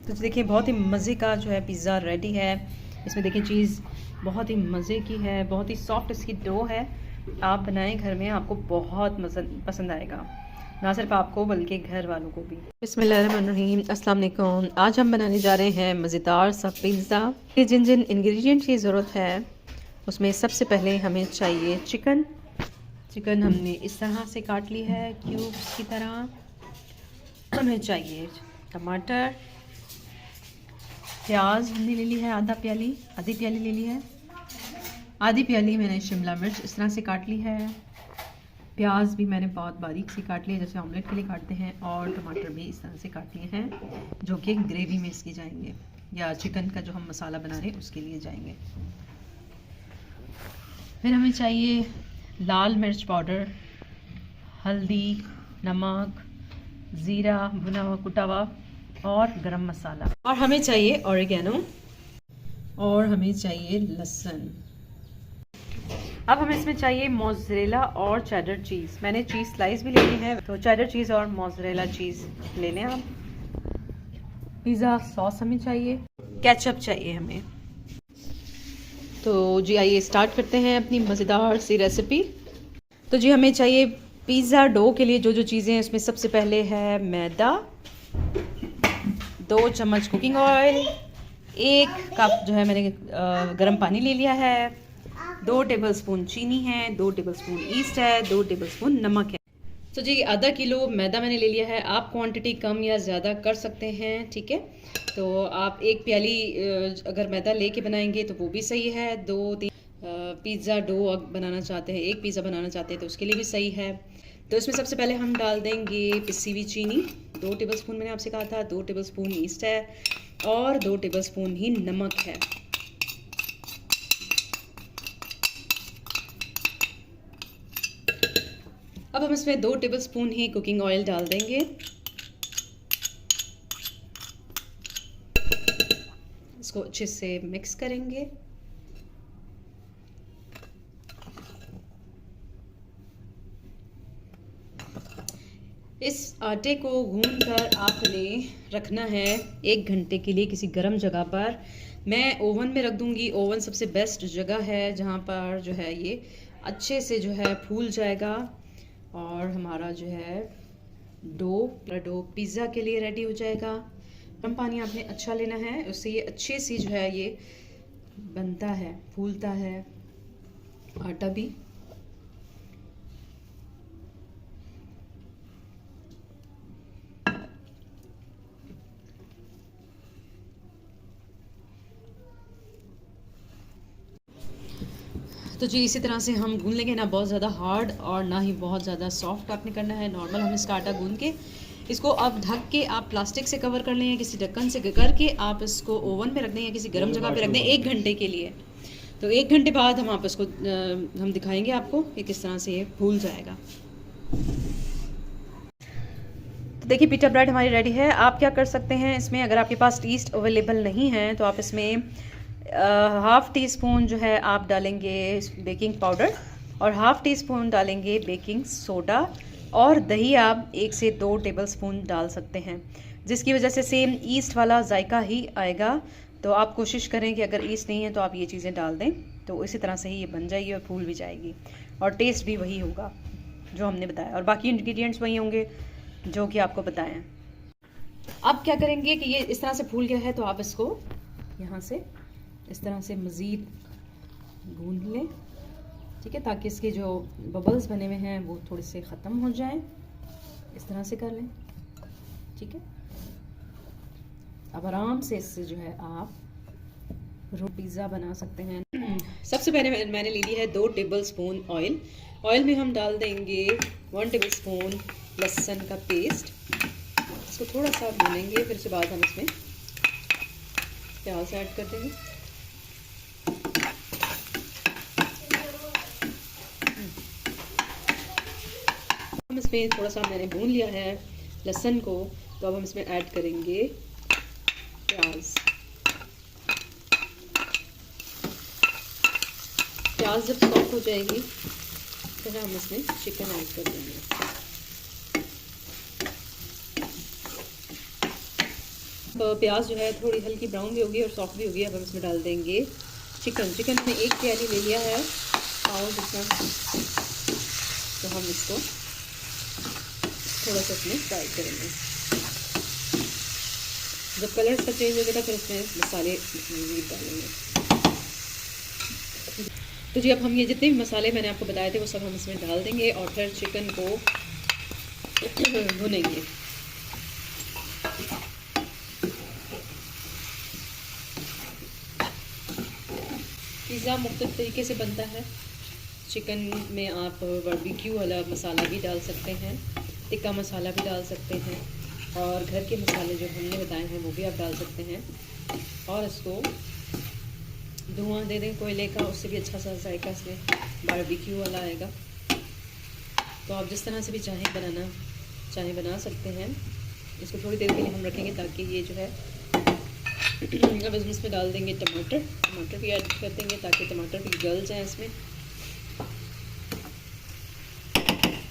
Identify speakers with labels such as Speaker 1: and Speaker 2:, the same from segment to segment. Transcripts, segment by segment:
Speaker 1: तो देखिए बहुत ही मज़े का जो है पिज़्ज़ा रेडी है। इसमें देखिए चीज़ बहुत ही मज़े की है, बहुत ही सॉफ्ट इसकी डो है। आप बनाएं घर में, आपको बहुत पसंद आएगा, ना सिर्फ आपको बल्कि घर वालों को भी। बिस्मिल्लाहिर्रहमानिर्रहीम, अस्सलाम वालेकुम। आज हम बनाने जा रहे हैं मज़ेदार सा पिज़्ज़ा। ये जिन जिन इंग्रेडिएंट की ज़रूरत है उसमें सबसे पहले हमें चाहिए चिकन। चिकन हमने इस तरह से काट ली है क्यूब्स की तरह। हमें चाहिए टमाटर, प्याज हमने ले ली है आधी प्याली ले ली है। आधी प्याली मैंने शिमला मिर्च इस तरह से काट ली है। प्याज भी मैंने बहुत बारीक सी काट ली है, जैसे ऑमलेट के लिए काटते हैं। और टमाटर भी इस तरह से काट लिए हैं, जो कि ग्रेवी में इसकी जाएंगे या चिकन का जो हम मसाला बना रहे हैं उसके लिए जाएंगे। फिर हमें चाहिए लाल मिर्च पाउडर, हल्दी, नमक, ज़ीरा भुना हुआ कुटा हुआ और गरम मसाला। और हमें चाहिए ऑरिगेनो और हमें चाहिए लहसुन। अब हमें इसमें चाहिए मोज़रेला और चेडर चीज़। मैंने चीज़ स्लाइस भी लेनी है, तो चेडर चीज़ और मोज़रेला चीज़ ले लें आप। पिज़्ज़ा सॉस हमें चाहिए, केचप चाहिए हमें। तो जी आइए स्टार्ट करते हैं अपनी मज़ेदार सी रेसिपी। तो जी हमें चाहिए पिज़्ज़ा डो के लिए जो जो चीज़ें हैं, उसमें सबसे पहले है मैदा, 2 चम्मच कुकिंग ऑयल, 1 कप जो है मैंने गर्म पानी ले लिया है, 2 टेबलस्पून चीनी है, 2 टेबलस्पून ईस्ट है, 2 टेबलस्पून नमक है। तो जी आधा किलो मैदा मैंने ले लिया है। आप क्वांटिटी कम या ज़्यादा कर सकते हैं, ठीक है। तो आप 1 प्याली अगर मैदा लेके बनाएंगे तो वो भी सही है। 2-3 पिज़्ज़ा डो बनाना चाहते हैं, 1 पिज़्ज़ा बनाना चाहते हैं तो उसके लिए भी सही है। तो इसमें सबसे पहले हम डाल देंगे पिसी हुई चीनी, 2 टेबलस्पून मैंने आपसे कहा था, 2 टेबलस्पून ईस्ट है और 2 टेबलस्पून ही नमक है। अब हम इसमें 2 टेबलस्पून ही कुकिंग ऑयल डाल देंगे। इसको अच्छे से मिक्स करेंगे। इस आटे को गूंथकर आपने रखना है 1 घंटे के लिए किसी गर्म जगह पर। मैं ओवन में रख दूंगी। ओवन सबसे बेस्ट जगह है जहाँ पर जो है ये अच्छे से जो है फूल जाएगा और हमारा जो है डो पिज़्ज़ा के लिए रेडी हो जाएगा। गर्म पानी आपने अच्छा लेना है, उससे ये अच्छे से जो है ये बनता है, फूलता है आटा भी। तो जी इसी तरह से हम गूंद लेंगे, ना बहुत ज़्यादा हार्ड और ना ही बहुत ज़्यादा सॉफ्ट आपने करना है। नॉर्मल हम इसका आटा गूंद के इसको अब ढक के आप प्लास्टिक से कवर कर लें या किसी ढक्कन से करके आप इसको ओवन में रख दें या किसी गर्म जगह पे रख दें 1 घंटे के लिए। तो 1 घंटे बाद हम इसको हम दिखाएंगे आपको कि किस तरह से ये फूल जाएगा। तो देखिए पीटा ब्रेड हमारी रेडी है। आप क्या कर सकते हैं इसमें, अगर आपके पास ईस्ट अवेलेबल नहीं है तो आप इसमें हाफ़ टी स्पून जो है आप डालेंगे बेकिंग पाउडर और हाफ़ टी स्पून डालेंगे बेकिंग सोडा और दही आप 1 से 2 टेबलस्पून डाल सकते हैं, जिसकी वजह से सेम ईस्ट वाला जायका ही आएगा। तो आप कोशिश करें कि अगर ईस्ट नहीं है तो आप ये चीज़ें डाल दें, तो इसी तरह से ही ये बन जाएगी और फूल भी जाएगी और टेस्ट भी वही होगा जो हमने बताया और बाकी इंग्रेडिएंट्स वही होंगे जो कि आपको बताएं। अब क्या करेंगे कि ये इस तरह से फूल गया है तो आप इसको यहाँ से इस तरह से मज़ीद गूंद लें, ठीक है, ताकि इसके जो बबल्स बने हुए हैं वो थोड़े से ख़त्म हो जाएं। इस तरह से कर लें, ठीक है। अब आराम से इससे जो है आप पिज़्ज़ा बना सकते हैं। सबसे पहले मैंने ले ली है 2 टेबलस्पून ऑयल। ऑयल में हम डाल देंगे 1 टेबलस्पून लहसुन का पेस्ट। इसको थोड़ा सा भूनेंगे, फिर उसके बाद हम इसमें प्याज ऐड कर देंगे। हम इसमें थोड़ा सा मैंने भून लिया है लहसुन को, तो अब हम इसमें ऐड करेंगे प्याज। प्याज जब सॉफ्ट हो जाएगी फिर हम इसमें चिकन ऐड कर देंगे। प्याज जो है थोड़ी हल्की ब्राउन भी होगी और सॉफ्ट भी होगी। अब हम इसमें डाल देंगे चिकन में 1 प्याली ले लिया है पाव जितना। तो हम इसको थोड़ा सा इसमें फ्राई करेंगे। जब कलर इसका चेंज हो जाएगा फिर इसमें मसाले डालेंगे। तो जी अब हम ये जितने भी मसाले मैंने आपको बताए थे वो सब हम इसमें डाल देंगे और फिर चिकन को भुनेंगे। पिज़्ज़ा मुख्तलिफ तरीके से बनता है। चिकन में आप बारबेक्यू वाला मसाला भी डाल सकते हैं, टिक्का मसाला भी डाल सकते हैं और घर के मसाले जो हमने बताए हैं वो भी आप डाल सकते हैं। और इसको धुआं दे दें कोयले का, उससे भी अच्छा सा जायका इसमें बारबेक्यू वाला आएगा। तो आप जिस तरह से भी चाहें बना सकते हैं। इसको थोड़ी देर के लिए हम रखेंगे ताकि ये जो है अब इसमें डाल देंगे टमाटर भी ऐड कर देंगे ताकि टमाटर भी गल जाए इसमें।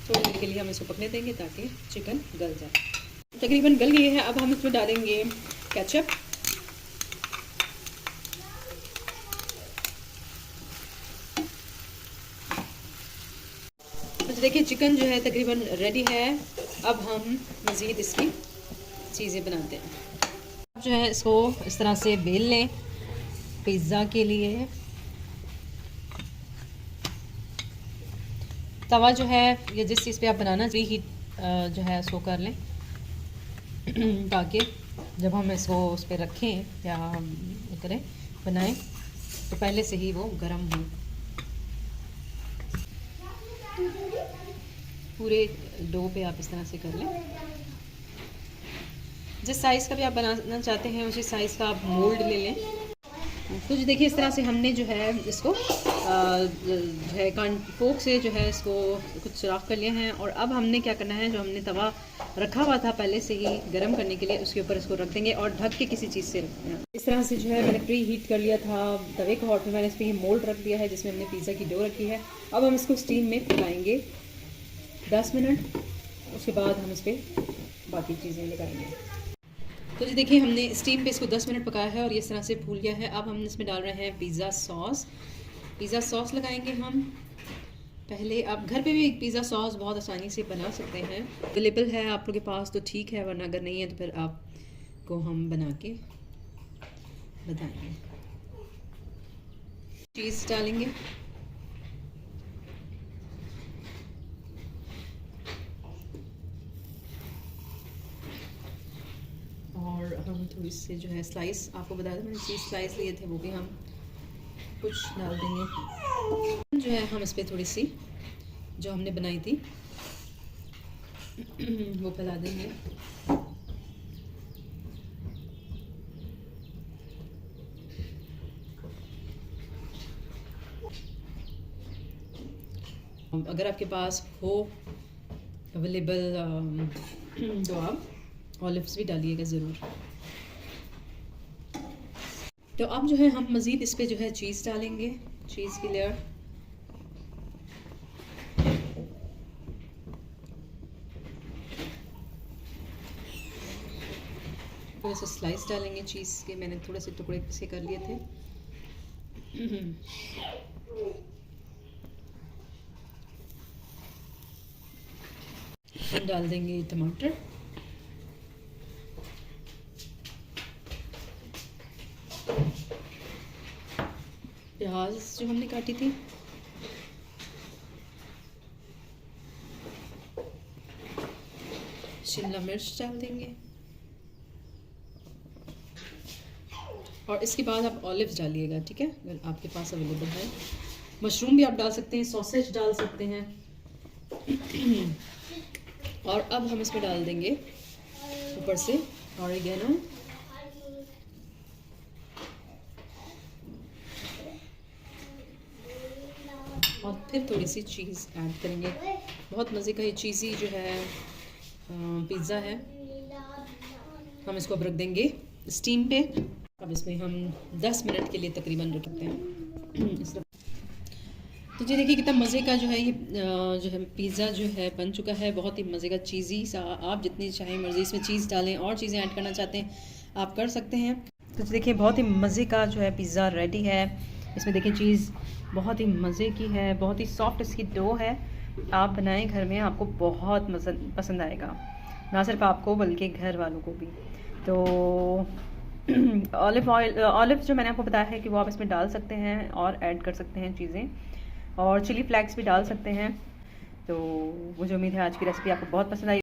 Speaker 1: थोड़ी देर के लिए हम इसको पकने देंगे ताकि चिकन गल जाए। तकरीबन गल गई है। अब हम इसमें डालेंगे केचप। तो देखिए चिकन जो है तकरीबन रेडी है। अब हम मज़ीद इसकी चीज़ें बनाते हैं। जो है इसको इस तरह से बेल लें पिज़्ज़ा के लिए। तवा जो है या जिस चीज़ पे आप बनाना प्री हीट जो है इसको कर लें ताकि जब हम इसको उस पर रखें या करें बनाएं तो पहले से ही वो गर्म हो। पूरे डो पे आप इस तरह से कर लें। जिस साइज़ का भी आप बनाना चाहते हैं उसी साइज़ का आप मोल्ड ले लें। तो जो देखिए इस तरह से हमने जो है इसको जो है फोक से जो है इसको कुछ सुराख कर लिए हैं। और अब हमने क्या करना है, जो हमने तवा रखा हुआ था पहले से ही गर्म करने के लिए, उसके ऊपर इसको रख देंगे और ढक के किसी चीज़ से रखना है। इस तरह से जो है मैंने प्री हीट कर लिया था तवे को हॉट में। मैंने इस पर मोल्ड रख दिया है जिसमें हमने पिज़्ज़ा की डो रखी है। अब हम इसको स्टीम में पकाएंगे 10 मिनट। उसके बाद हम इस पर बाकी चीज़ें लगाएंगे। तो जी देखिए हमने स्टीम पे इसको 10 मिनट पकाया है और ये इस तरह से फूल गया है। अब हम इसमें डाल रहे हैं पिज़्ज़ा सॉस लगाएंगे हम पहले। आप घर पे भी पिज़्ज़ा सॉस बहुत आसानी से बना सकते हैं। अवेलेबल है आप लोगों के पास तो ठीक है, वरना अगर नहीं है तो फिर आपको हम बना के बताएंगे। चीज़ डालेंगे और हम थोड़ी सी जो है स्लाइस, आपको बता दें मैंने चीज़ स्लाइस लिए थे वो भी हम कुछ डाल देंगे। जो है हम इस पर थोड़ी सी जो हमने बनाई थी वो फैला देंगे। अगर आपके पास हो अवेलेबल तो आप ऑलिव्स भी डालिएगा ज़रूर। तो अब जो है हम मज़ीद इस पे जो है चीज़ डालेंगे, चीज़ की लेयर। थोड़े से स्लाइस डालेंगे चीज़ के, मैंने थोड़े से टुकड़े से कर लिए थे। हम डाल देंगे टमाटर, प्याज जो हमने काटी थी, शिमला मिर्च डाल देंगे और इसके बाद आप ऑलिव्स डालिएगा, ठीक है, अगर आपके पास अवेलेबल है। मशरूम भी आप डाल सकते हैं, सॉसेज डाल सकते हैं। और अब हम इसमें डाल देंगे ऊपर से ऑरिगेनो, और फिर थोड़ी सी चीज़ ऐड करेंगे। बहुत मज़े का ये चीज़ी जो है पिज़्ज़ा है। हम इसको अब रख देंगे स्टीम पे। अब इसमें हम 10 मिनट के लिए तकरीबन रखते हैं। तो जी देखिए कितना मज़े का जो है ये जो है पिज़्ज़ा जो है बन चुका है। बहुत ही मज़े का चीज़ी सा, आप जितनी चाहें मर्ज़ी इसमें चीज़ डालें और चीज़ें ऐड करना चाहते हैं आप कर सकते हैं। तो देखिए बहुत ही मज़े का जो है पिज़्ज़ा रेडी है। इसमें देखिए चीज़ बहुत ही मज़े की है, बहुत ही सॉफ्ट इसकी डो है। आप बनाएं घर में, आपको बहुत पसंद आएगा, ना सिर्फ आपको बल्कि घर वालों को भी। तो ऑलिव जो मैंने आपको बताया है कि वो आप इसमें डाल सकते हैं और ऐड कर सकते हैं चीज़ें, और चिली फ्लेक्स भी डाल सकते हैं। तो मुझे उम्मीद है आज की रेसिपी आपको बहुत पसंद आई।